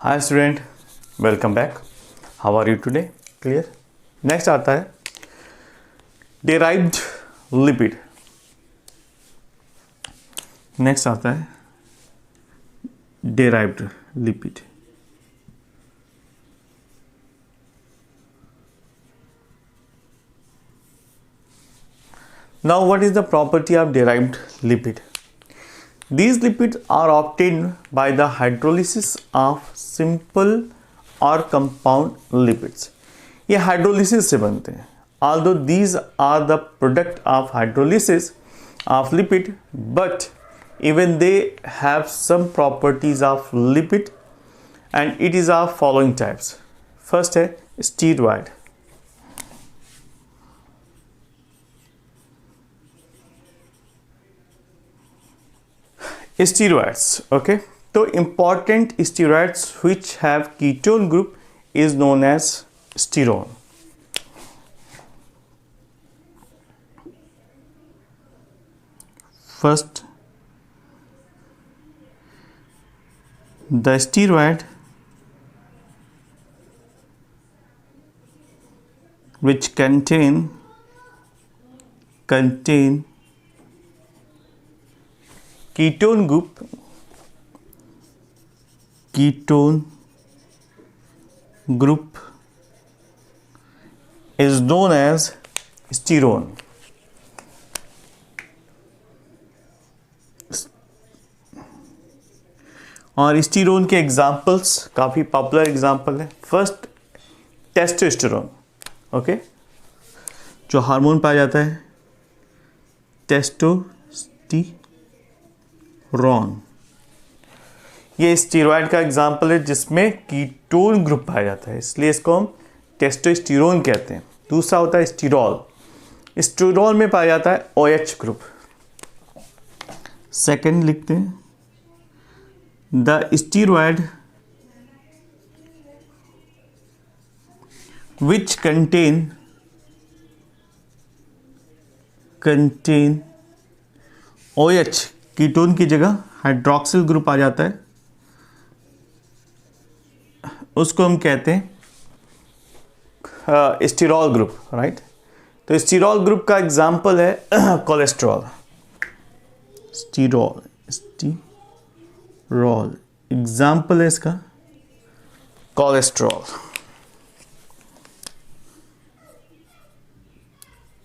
Hi student, welcome back. How are you today? Clear. Next आता है derived lipid. Next आता है derived lipid. Now what is the property of derived lipid? These lipids are obtained by the hydrolysis of simple or compound lipids. ये hydrolysis से बनते हैं. Although these are the product of hydrolysis of lipid, but even they have some properties of lipid, and it is of following types. First है steroid. Steroids, okay. So important steroids which have ketone group is known as sterone. First, the steroid which contain ketone group is known as sterone. और स्टीरोन के examples काफ़ी popular example है। First testosterone, okay, जो hormone पाया जाता है testosterone. ये steroid का एग्जाम्पल है जिसमें कीटोन ग्रुप पाया जाता है, इसलिए इसको हम टेस्टोस्टेरोन कहते हैं। दूसरा होता है स्टीरॉल। स्टीरॉल में पाया जाता है OH ग्रुप। सेकंड लिखते हैं the steroid which contain OH, ketone की जगह हाइड्रोक्सिल ग्रुप आ जाता है, उसको हम कहते हैं स्टीरॉल ग्रुप, राइट। तो स्टीरॉल ग्रुप का एग्जाम्पल है कोलेस्ट्रॉल। स्टीरॉल एग्जाम्पल है इसका कोलेस्ट्रॉल।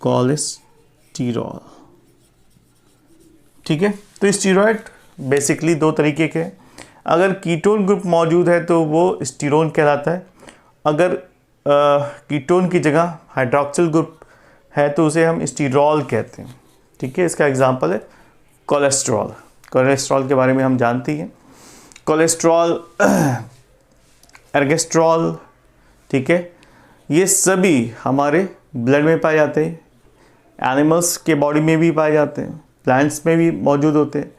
कोलेस्टेरॉल, ठीक है। तो स्टीरॉयड बेसिकली दो तरीके के हैं। अगर कीटोन ग्रुप मौजूद है तो वो स्टीरोन कहलाता है। अगर कीटोन की जगह हाइड्रोक्सिल ग्रुप है तो उसे हम स्टीरॉल कहते हैं, ठीक है। इसका एग्जांपल है कोलेस्ट्रॉल। कोलेस्ट्रॉल के बारे में हम जानते हैं, कोलेस्ट्रॉल, एर्गेस्ट्रॉल, ठीक है। ये सभी हमारे ब्लड में पाए जाते हैं, एनिमल्स के बॉडी में भी पाए जाते हैं, प्लांट्स में भी मौजूद होते हैं,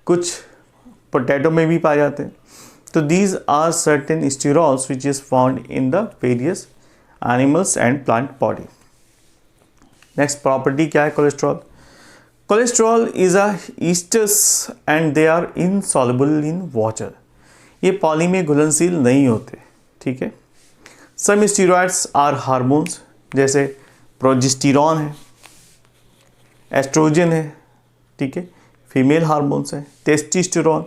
कुछ पोटैटो में भी पाए जाते हैं। तो these are certain sterols which is found in the various animals and plant body. Next property क्या है cholesterol? Cholesterol is a esters and they are insoluble in water. ये पानी में घुलनशील नहीं होते, ठीक है। सम स्टीरॉइड्स आर हार्मोन्स, जैसे प्रोजेस्टेरॉन है, एस्ट्रोजन है, ठीक है, फीमेल हार्मोन्स है। टेस्टोस्टेरोन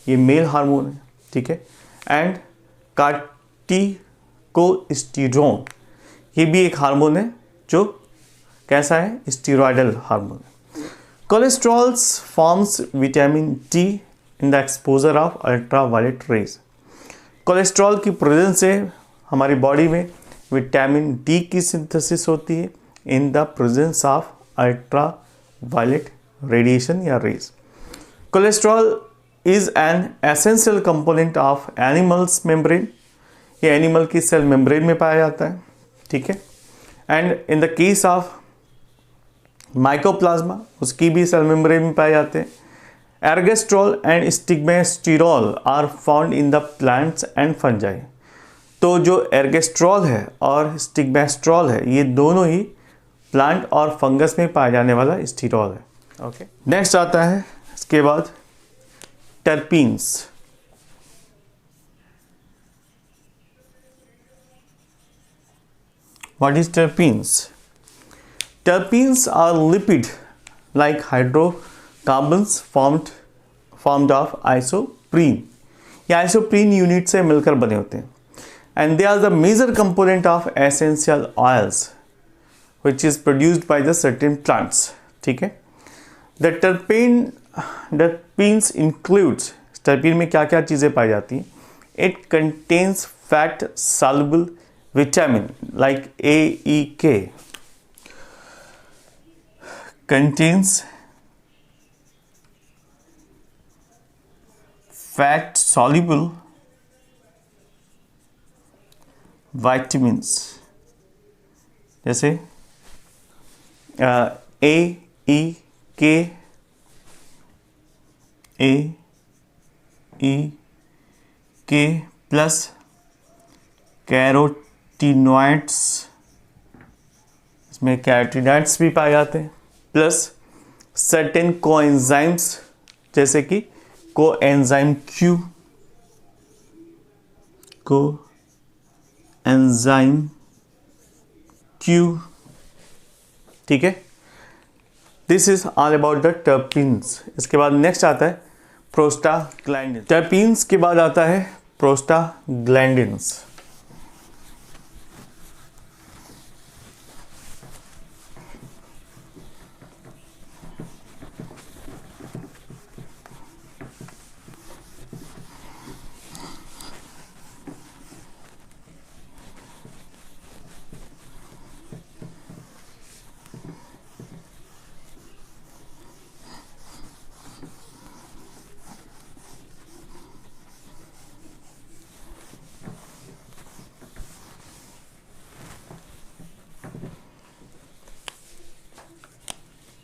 ये मेल हार्मोन है, ठीक है। एंड कार्टिकोस्टेरोन ये भी एक हार्मोन है जो कैसा है, स्टीरॉयडल हार्मोन है। Cholesterols forms vitamin D in the exposure of ultraviolet rays. Cholesterol की प्रेजेंस से हमारी बॉडी में विटामिन डी की सिंथेसिस होती है in the presence of ultraviolet radiation या rays. Cholesterol is an essential component of animals membrane. ये animal की सेल मेम्ब्रेन में पाया जाता है, ठीक है। And in the case of mycoplasma, उसकी भी सेल मेम्ब्रेन में पाए जाते हैं। Ergosterol and stigmasterol are found in the plants and fungi. तो जो एर्गेस्ट्रॉल है और स्टिग्मेस्ट्रॉल है ये दोनों ही प्लांट और फंगस में पाया जाने वाला स्टीरॉल है, ओके। नेक्स्ट आता है इसके बाद terpenes. What is terpenes? Terpenes are lipid like hydrocarbons formed of isoprene. ये isoprene यूनिट से मिलकर बने होते हैं. And they are the major component of essential oils which is produced by the certain plants. ठीक है. The terpenes includes, terpene में क्या क्या चीज़ें पाई जाती हैं? It contains fat soluble vitamin like A, E, K. Contains fat soluble vitamins जैसे A, E, K, A, E, K plus carotenoids, इसमें कैरोटीनॉइड्स भी पाए जाते हैं, प्लस सर्टेन कोएंजाइम्स जैसे कि कोएंजाइम Q, कोएंजाइम Q. ठीक है. This is all about the terpenes. इसके बाद नेक्स्ट आता है प्रोस्टाग्लैंडिन. टर्पीन्स के बाद आता है प्रोस्टाग्लैंडिन्स.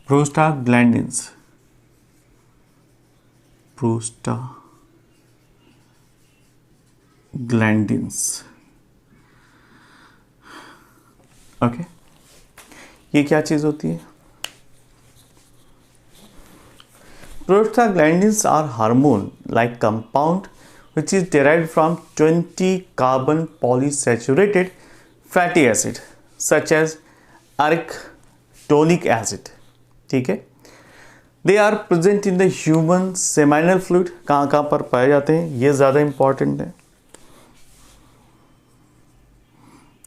Prostaglandins. ओके. ये क्या चीज होती है? Prostaglandins are hormone like compound which is derived from 20 carbon polysaturated fatty acid such as arachidonic acid. ठीक है. They are present in the human seminal fluid. कहाँ कहाँ पर पाए जाते हैं ये ज़्यादा इंपॉर्टेंट है.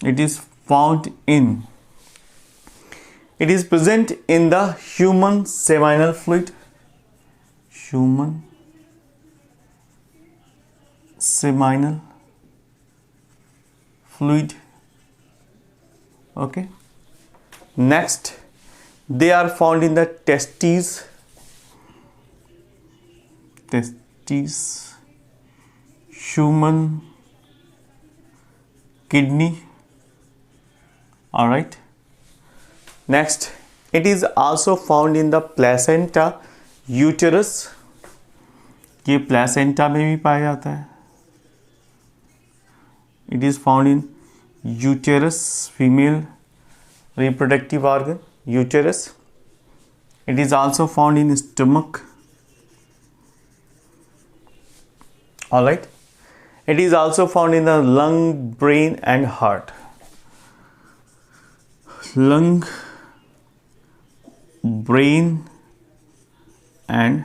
It is present in the human seminal fluid. Human seminal fluid. Okay. Next, they are found in the testes, human kidney. All right. Next, it is also found in the placenta, uterus. ये placenta में भी पाया जाता है. It is found in uterus, female reproductive organ. Uterus. It is also found in stomach. All right. It is also found in the lung, brain and heart. Lung, brain and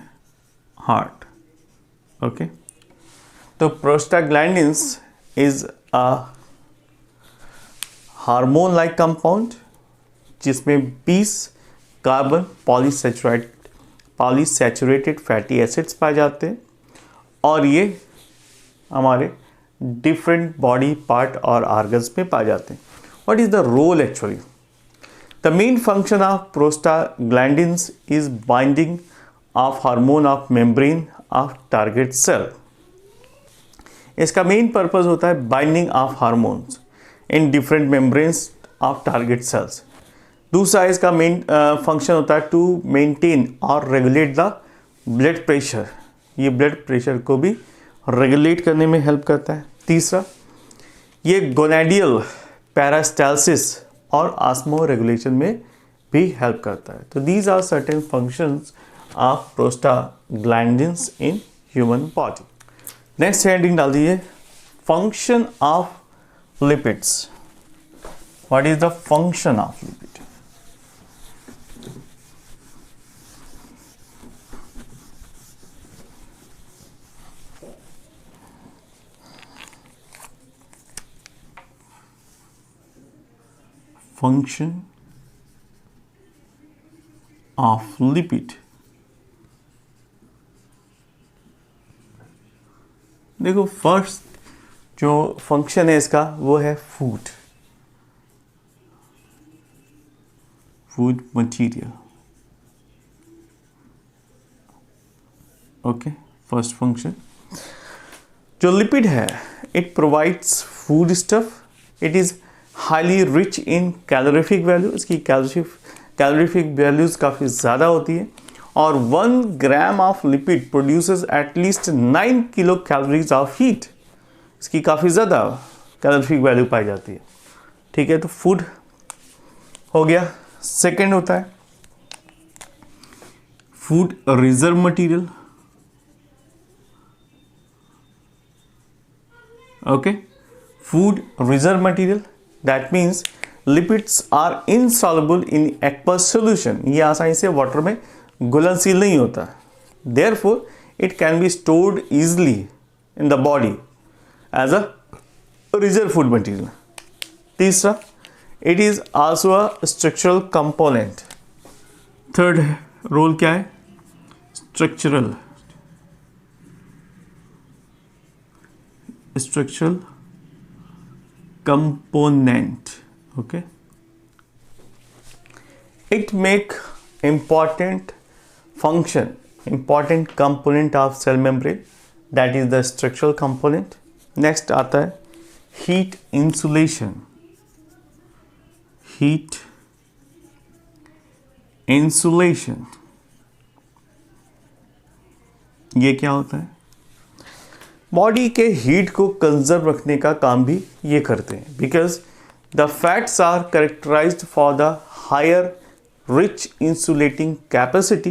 heart. Okay. So prostaglandins is a hormone like compound जिसमें 20 carbon polyunsaturated fatty acids पाए जाते हैं और ये हमारे different body part और organs में पाए जाते हैं. What is the role actually? The main function of prostaglandins is binding of hormone of membrane of target cell. इसका मेन पर्पज होता है binding of hormones in different membranes of target cells. दूसरा इसका main function होता है to maintain और regulate the blood pressure. ये blood pressure को भी रेगुलेट करने में हेल्प करता है. तीसरा, ये गोनेडियल पैरास्टालसिस और ऑस्मो रेगुलेशन में भी हेल्प करता है. तो these are certain functions of prostaglandins in human body. Next heading डाल दीजिए, function of lipids. What is the function of lipid? Function of lipid. देखो फर्स्ट जो फंक्शन है इसका वो है food material. Okay, first function जो लिपिड है, it provides food stuff. It is highly rich in calorific value. इसकी calorific values काफ़ी ज़्यादा होती है. और 1 gram of lipid produces at least 9 kilo calories of heat. इसकी काफ़ी ज़्यादा कैलोरीफिक वैल्यू पाई जाती है. ठीक है, तो फूड हो गया. सेकेंड होता है food reserve material. Okay, food reserve material that means lipids are insoluble in aqueous solution. ये आसानी से वाटर में घुलनशील नहीं होता. Therefore it can be stored easily in the body as a reserve food material. तीसरा, it is also a structural component. Third role क्या है? Structural component. Okay, it make important component of cell membrane, that is the structural component. Next आता है heat insulation. ये क्या होता है? Body के हीट को कंजर्व रखने का काम भी ये करते हैं. Because the fats are characterized for the higher rich insulating capacity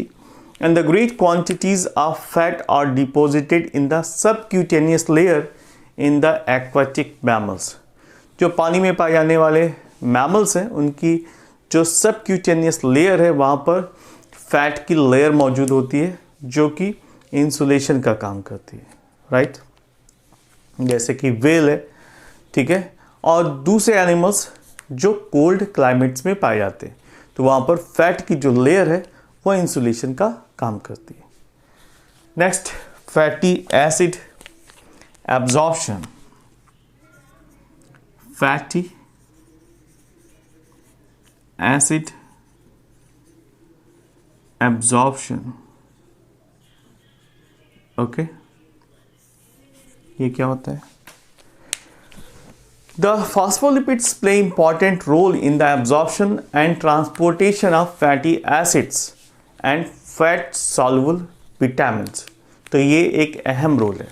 and the great quantities of fat are deposited in the subcutaneous layer in the aquatic mammals. जो पानी में पाए जाने वाले मैमल्स हैं उनकी जो सबक्यूटेनियस लेयर है वहाँ पर फैट की लेयर मौजूद होती है जो कि इंसुलेशन का काम करती है. राइट, जैसे कि व्हेल है. ठीक है, और दूसरे एनिमल्स जो कोल्ड क्लाइमेट्स में पाए जाते हैं तो वहाँ पर फैट की जो लेयर है वो इंसुलेशन का काम करती है. Next, fatty acid absorption. Fatty acid absorption. Okay, ये क्या होता है? The phospholipids play important role in the absorption and transportation of fatty acids and fat soluble vitamins. तो ये एक अहम रोल है.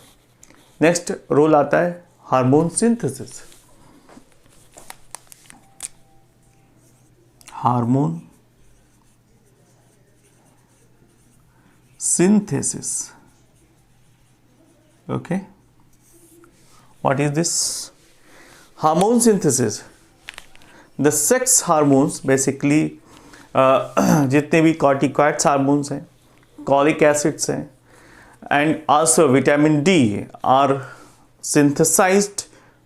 नेक्स्ट रोल आता है hormone synthesis. Hormone synthesis. Okay, what is this? Hormone synthesis. The sex hormones basically जितने भी corticoid hormones हैं, cholic acids हैं, and also vitamin D are synthesized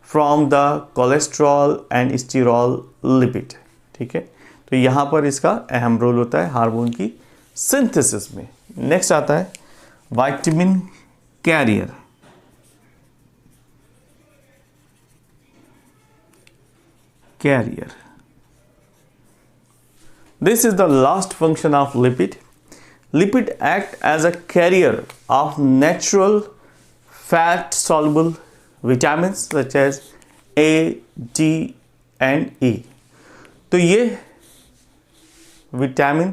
from the cholesterol and sterol lipid. ठीक है, तो यहाँ पर इसका अहम रोल होता है हार्मोन की सिंथेसिस में. नेक्स्ट आता है vitamin carrier. This is the last function of lipid. Lipid act as a carrier of natural fat soluble vitamins such as A, D and E. तो ये विटामिन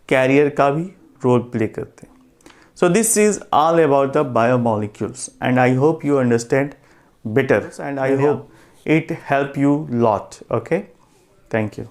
कैरियर का भी रोल प्ले करते हैं. So this is all about the biomolecules and I hope you understand better and I hope it help you lot. Okay, thank you.